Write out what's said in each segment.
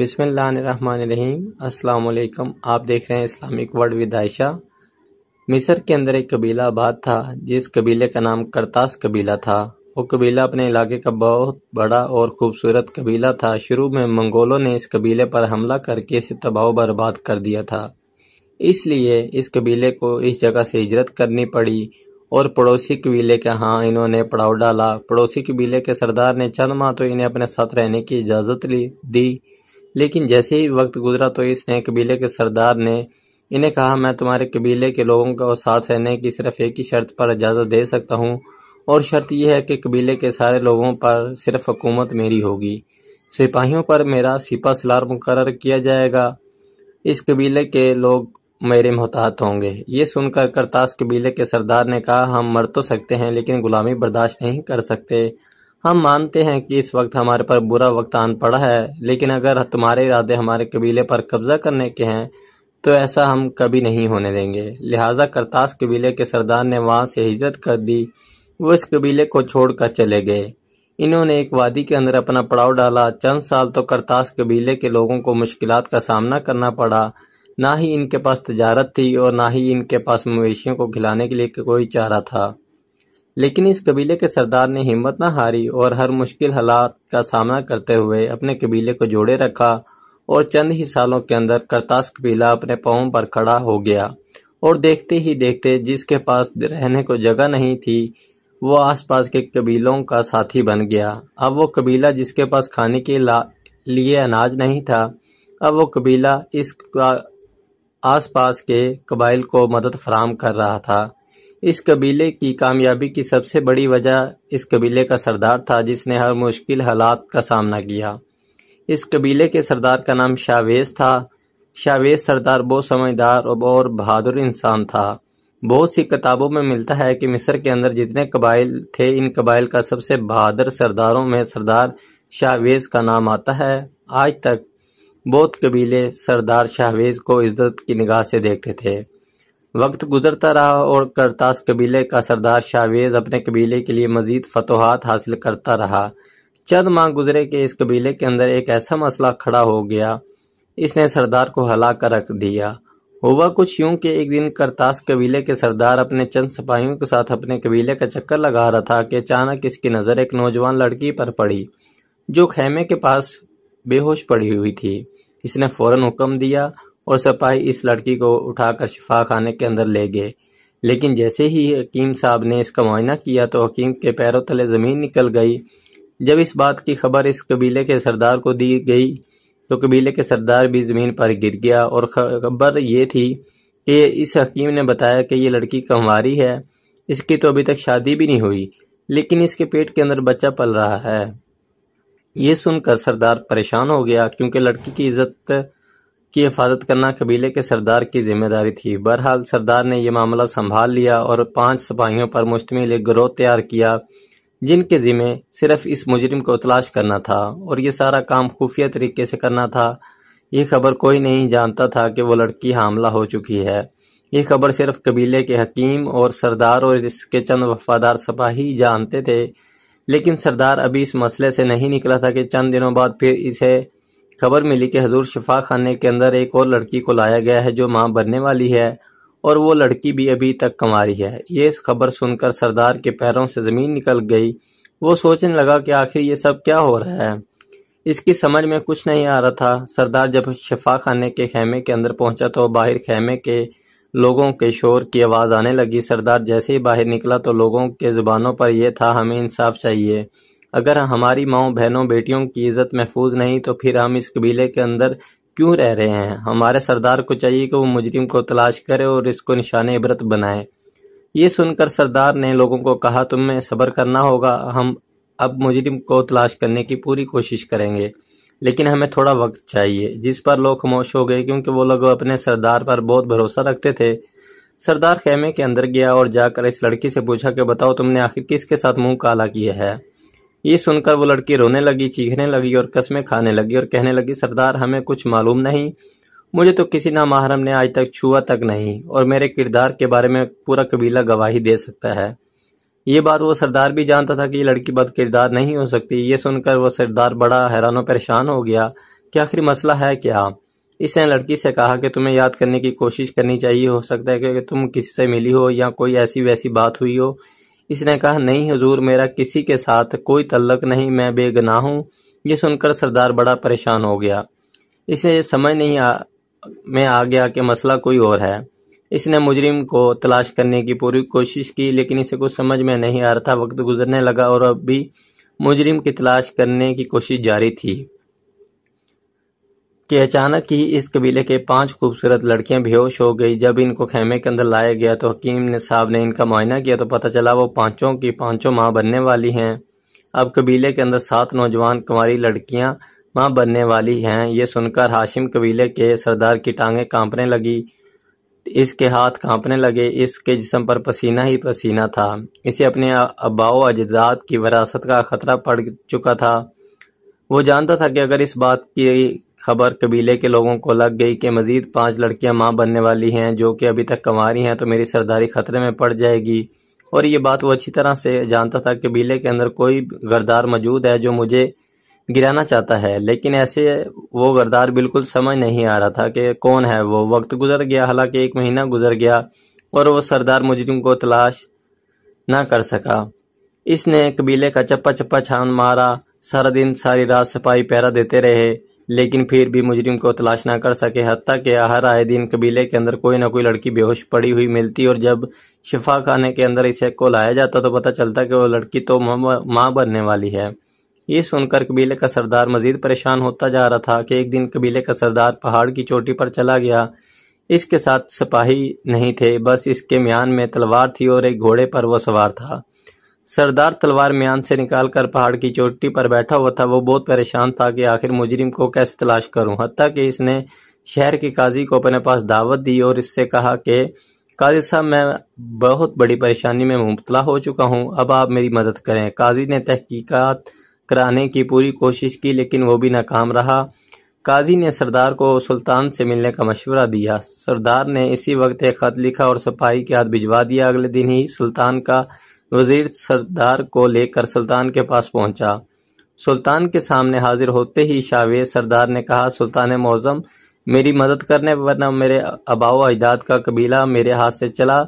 بسم اللہ الرحمن الرحیم۔ السلام علیکم، آپ دیکھ رہے ہیں اسلامک ورلڈ ود عائشہ۔ مصر کے اندر ایک قبیلہ آباد تھا جس قبیلے کا نام کرتاس قبیلہ تھا۔ وہ قبیلہ اپنے علاقے کا بہت بڑا اور خوبصورت قبیلہ تھا۔ شروع میں منگولوں نے اس قبیلے پر حملہ کر کے اسے تباہ و برباد کر دیا تھا، اس لیے اس قبیلے کو اس جگہ سے ہجرت کرنی پڑی اور پڑوسی قبیلے کے ہاں انہوں نے پڑاؤ ڈالا۔ پڑوسی قبیلے کے سردار نے چند ماہ تو انہیں اپنے ساتھ رہنے کی اجازت دی، لیکن جیسے ہی وقت گزرا تو اس نے قبیلے کے سردار نے انہیں کہا، میں تمہارے قبیلے کے لوگوں کو ساتھ رہنے کی صرف ایک ہی شرط پر اجازت دے سکتا ہوں، اور شرط یہ ہے کہ قبیلے کے سارے لوگوں پر صرف حکومت میری ہوگی، سپاہیوں پر میرا سپہ سالار مقرر کیا جائے گا، اس قبیلے کے لوگ میرے محتاط ہوں گے۔ یہ سن کر کرتاس قبیلے کے سردار نے کہا، ہم مر تو سکتے ہیں لیکن غلامی برداشت نہیں کر سکتے۔ ہم مانتے ہیں کہ اس وقت ہمارے پر برا وقت آن پڑا ہے، لیکن اگر تمہارے ارادے ہمارے قبیلے پر قبضہ کرنے کے ہیں تو ایسا ہم کبھی نہیں ہونے دیں گے۔ لہٰذا کرتاس قبیلے کے سردار نے وہاں سے ہجرت کر دی۔ وہ اس قبیلے کو چھوڑ کر چلے گئے۔ انہوں نے ایک وادی کے اندر اپنا پڑاؤ ڈالا۔ چند سال تو کرتاس قبیلے کے لوگوں کو مشکلات کا سامنا کرنا پڑا، نہ ہی ان کے پاس تجارت تھی اور نہ ہی ان کے پاس مویشیوں کو کھلانے کے لیے کوئی چارہ تھا، لیکن اس قبیلے کے سردار نے ہمت نہ ہاری اور ہر مشکل حالات کا سامنا کرتے ہوئے اپنے قبیلے کو جوڑے رکھا، اور چند ہی سالوں کے اندر کرتاس قبیلہ اپنے پاؤں پر کھڑا ہو گیا، اور دیکھتے ہی دیکھتے جس کے پاس رہنے کو جگہ نہیں تھی وہ آس پاس کے قبیلوں کا ساتھی بن گیا۔ اب وہ قبیلہ جس کے پاس کھانے کے لیے اناج نہیں تھا، اب وہ قبیلہ اس آس پاس کے قبائل کو مدد فراہم کر رہا تھا۔ اس قبیلے کی کامیابی کی سب سے بڑی وجہ اس قبیلے کا سردار تھا جس نے ہر مشکل حالات کا سامنا کیا۔ اس قبیلے کے سردار کا نام شاویز تھا۔ شاویز سردار بہت سمجھدار اور بہادر انسان تھا۔ بہت سی کتابوں میں ملتا ہے کہ مصر کے اندر جتنے قبائل تھے ان قبائل کا سب سے بہادر سرداروں میں سردار شاویز کا نام آتا ہے۔ آج تک بہت قبیلے سردار شاویز کو عزت کی نگاہ سے دیکھتے تھے۔ وقت گزرتا رہا اور کرتاس قبیلے کا سردار شاویز اپنے قبیلے کے لیے مزید فتوحات حاصل کرتا رہا۔ چند ماہ گزرے کہ اس قبیلے کے اندر ایک ایسا مسئلہ کھڑا ہو گیا، اس نے سردار کو ہلا کر رکھ دیا۔ ہوا کچھ یوں کہ ایک دن کرتاس قبیلے کے سردار اپنے چند سپاہیوں کے ساتھ اپنے قبیلے کا چکر لگا رہا تھا کہ اچانک اس کی نظر ایک نوجوان لڑکی پر پڑی جو خیمے کے پاس بے ہوش پڑی ہوئی تھی۔ اس نے فوراً حکم دیا اور سپاہی اس لڑکی کو اٹھا کر شفا خانے کے اندر لے گئے، لیکن جیسے ہی حکیم صاحب نے اس کا معائنہ کیا تو حکیم کے پیروں تلے زمین نکل گئی۔ جب اس بات کی خبر اس قبیلے کے سردار کو دی گئی تو قبیلے کے سردار بھی زمین پر گر گیا، اور خبر یہ تھی کہ اس حکیم نے بتایا کہ یہ لڑکی کنواری ہے، اس کی تو ابھی تک شادی بھی نہیں ہوئی، لیکن اس کے پیٹ کے اندر بچہ پل رہا ہے۔ یہ سن کر سردار پریشان ہو گیا، کیونکہ لڑکی کی عزت کی حفاظت کرنا قبیلے کے سردار کی ذمہ داری تھی۔ بہرحال سردار نے یہ معاملہ سنبھال لیا اور 5 سپاہیوں پر مشتمل ایک گروہ تیار کیا جن کے ذمہ صرف اس مجرم کو تلاش کرنا تھا، اور یہ سارا کام خفیہ طریقے سے کرنا تھا۔ یہ خبر کوئی نہیں جانتا تھا کہ وہ لڑکی حاملہ ہو چکی ہے۔ یہ خبر صرف قبیلے کے حکیم اور سردار اور اس کے چند وفادار سپاہی جانتے تھے، لیکن سردار ابھی اس مسئلے سے نہیں نکلا تھا کہ چند دنوں بعد پھر اسے خبر ملی کہ حضور شفا خانے کے اندر ایک اور لڑکی کو لایا گیا ہے جو ماں بننے والی ہے، اور وہ لڑکی بھی ابھی تک کنواری ہے۔ یہ خبر سن کر سردار کے پیروں سے زمین نکل گئی۔ وہ سوچنے لگا کہ آخر یہ سب کیا ہو رہا ہے۔ اس کی سمجھ میں کچھ نہیں آ رہا تھا۔ سردار جب شفا خانے کے خیمے کے اندر پہنچا تو باہر خیمے کے لوگوں کے شور کی آواز آنے لگی۔ سردار جیسے ہی باہر نکلا تو لوگوں کے زبانوں پر یہ تھا، ہمیں انصاف چاہیے، اگر ہماری ماؤں بہنوں بیٹیوں کی عزت محفوظ نہیں تو پھر ہم اس قبیلے کے اندر کیوں رہ رہے ہیں؟ ہمارے سردار کو چاہیے کہ وہ مجرم کو تلاش کرے اور اس کو نشان عبرت بنائے۔ یہ سن کر سردار نے لوگوں کو کہا، تم میں صبر کرنا ہوگا، ہم اب مجرم کو تلاش کرنے کی پوری کوشش کریں گے، لیکن ہمیں تھوڑا وقت چاہیے۔ جس پر لوگ خاموش ہو گئے کیونکہ وہ لوگ اپنے سردار پر بہت بھروسہ رکھتے تھے۔ سردار خیمے کے اندر گیا اور جا کر اس لڑکی سے پوچھا کہ بتاؤ تم نے آخر کس کے ساتھ منہ کالا کیا ہے؟ یہ سن کر وہ لڑکی رونے لگی، چیخنے لگی اور قسمیں کھانے لگی اور کہنے لگی، سردار ہمیں کچھ معلوم نہیں، مجھے تو کسی نامحرم نے آج تک چھوا تک نہیں، اور میرے کردار کے بارے میں پورا قبیلہ گواہی دے سکتا ہے۔ یہ بات وہ سردار بھی جانتا تھا کہ یہ لڑکی بد کردار نہیں ہو سکتی۔ یہ سن کر وہ سردار بڑا حیران و پریشان ہو گیا کہ آخر مسئلہ ہے کیا۔ اس نے لڑکی سے کہا کہ تمہیں یاد کرنے کی کوشش کرنی چاہیے، ہو سکتا ہے کہ تم کسی سے ملی ہو یا کوئی ایسی ویسی بات ہوئی ہو۔ اس نے کہا نہیں حضور، میرا کسی کے ساتھ کوئی تعلق نہیں، میں بے گناہ ہوں۔ یہ سن کر سردار بڑا پریشان ہو گیا، اسے سمجھ نہیں میں آ گیا کہ مسئلہ کوئی اور ہے۔ اس نے مجرم کو تلاش کرنے کی پوری کوشش کی لیکن اسے کچھ سمجھ میں نہیں آ رہا تھا۔ وقت گزرنے لگا اور اب بھی مجرم کی تلاش کرنے کی کوشش جاری تھی کہ اچانک ہی اس قبیلے کے 5 خوبصورت لڑکیاں بے ہوش ہو گئی۔ جب ان کو خیمے کے اندر لایا گیا تو حکیم صاحب نے ان کا معائنہ کیا تو پتہ چلا وہ 5 کی 5 ماں بننے والی ہیں۔ اب قبیلے کے اندر 7 نوجوان کنواری لڑکیاں ماں بننے والی ہیں۔ یہ سن کر ہاشم قبیلے کے سردار کی ٹانگیں کانپنے لگی، اس کے ہاتھ کانپنے لگے، اس کے جسم پر پسینہ ہی پسینہ تھا۔ اسے اپنے آباء و اجداد کی وراثت کا خطرہ پڑ چکا تھا۔ وہ جانتا تھا کہ اگر اس بات کی خبر قبیلے کے لوگوں کو لگ گئی کہ مزید 5 لڑکیاں ماں بننے والی ہیں جو کہ ابھی تک کنواری ہیں تو میری سرداری خطرے میں پڑ جائے گی۔ اور یہ بات وہ اچھی طرح سے جانتا تھا کہ قبیلے کے اندر کوئی غدار موجود ہے جو مجھے گرانا چاہتا ہے، لیکن ایسے وہ غدار بالکل سمجھ نہیں آ رہا تھا کہ کون ہے وہ۔ وقت گزر گیا، حالانکہ 1 مہینہ گزر گیا اور وہ سردار مجرم کو تلاش نہ کر سکا۔ اس نے قبیلے کا چپا چپا چھان مارا، سارا دن ساری رات سپاہی پہرا دیتے رہے لیکن پھر بھی مجرم کو تلاش نہ کر سکے، حتیٰ کہ ہر آئے دن قبیلے کے اندر کوئی نہ کوئی لڑکی بے ہوش پڑی ہوئی ملتی اور جب شفا خانے کے اندر اسے کو لایا جاتا تو پتہ چلتا کہ وہ لڑکی تو ماں بننے والی ہے۔ یہ سن کر قبیلے کا سردار مزید پریشان ہوتا جا رہا تھا کہ ایک دن قبیلے کا سردار پہاڑ کی چوٹی پر چلا گیا۔ اس کے ساتھ سپاہی نہیں تھے، بس اس کے میان میں تلوار تھی اور ایک گھوڑے پر وہ سوار تھا۔ سردار تلوار میان سے نکال کر پہاڑ کی چوٹی پر بیٹھا ہوا تھا۔ وہ بہت پریشان تھا کہ آخر مجرم کو کیسے تلاش کروں، حتیٰ کہ اس نے شہر کے قاضی کو اپنے پاس دعوت دی اور اس سے کہا کہ قاضی صاحب میں بہت بڑی پریشانی میں مبتلا ہو چکا ہوں، اب آپ میری مدد کریں۔ قاضی نے تحقیقات کرانے کی پوری کوشش کی لیکن وہ بھی ناکام رہا۔ قاضی نے سردار کو سلطان سے ملنے کا مشورہ دیا۔ سردار نے اسی وقت ایک خط لکھا اور سپاہی کے ہاتھ بھجوا دیا۔ اگلے دن ہی سلطان کا وزیر سردار کو لے کر سلطان کے پاس پہنچا۔ سلطان کے سامنے حاضر ہوتے ہی شاویز سردار نے کہا سلطان معظم میری مدد کرنے ورنہ میرے آباء و اجداد کا قبیلہ میرے ہاتھ سے چلا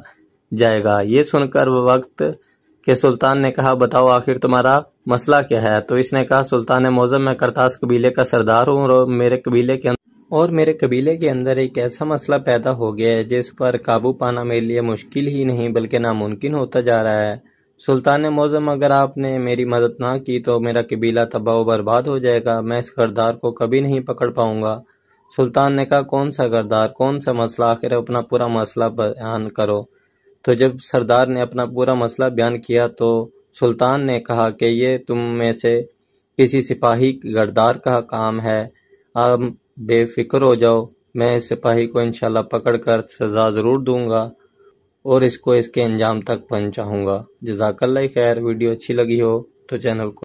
جائے گا۔ یہ سن کر وقت کے سلطان نے کہا بتاؤ آخر تمہارا مسئلہ کیا ہے؟ تو اس نے کہا سلطان معظم میں کرتاس قبیلے کا سردار ہوں اور میرے قبیلے کے اندر ایک ایسا مسئلہ پیدا ہو گیا ہے جس پر قابو پانا میرے لیے مشکل ہی نہیں بلکہ ناممکن ہوتا جا رہا ہے۔ سلطان معظم اگر آپ نے میری مدد نہ کی تو میرا قبیلہ تباہ و برباد ہو جائے گا، میں اس غدار کو کبھی نہیں پکڑ پاؤں گا۔ سلطان نے کہا کون سا غدار، کون سا مسئلہ، آخر اپنا پورا مسئلہ بیان کرو۔ تو جب سردار نے اپنا پورا مسئلہ بیان کیا تو سلطان نے کہا کہ یہ تم میں سے کسی سپاہی غدار کا کام ہے، آپ بے فکر ہو جاؤ، میں اس سپاہی کو انشاءاللہ پکڑ کر سزا ضرور دوں گا اور اس کو اس کے انجام تک پہنچاؤں گا۔ جزاک اللہ خیر۔ ویڈیو اچھی لگی ہو تو چینل کو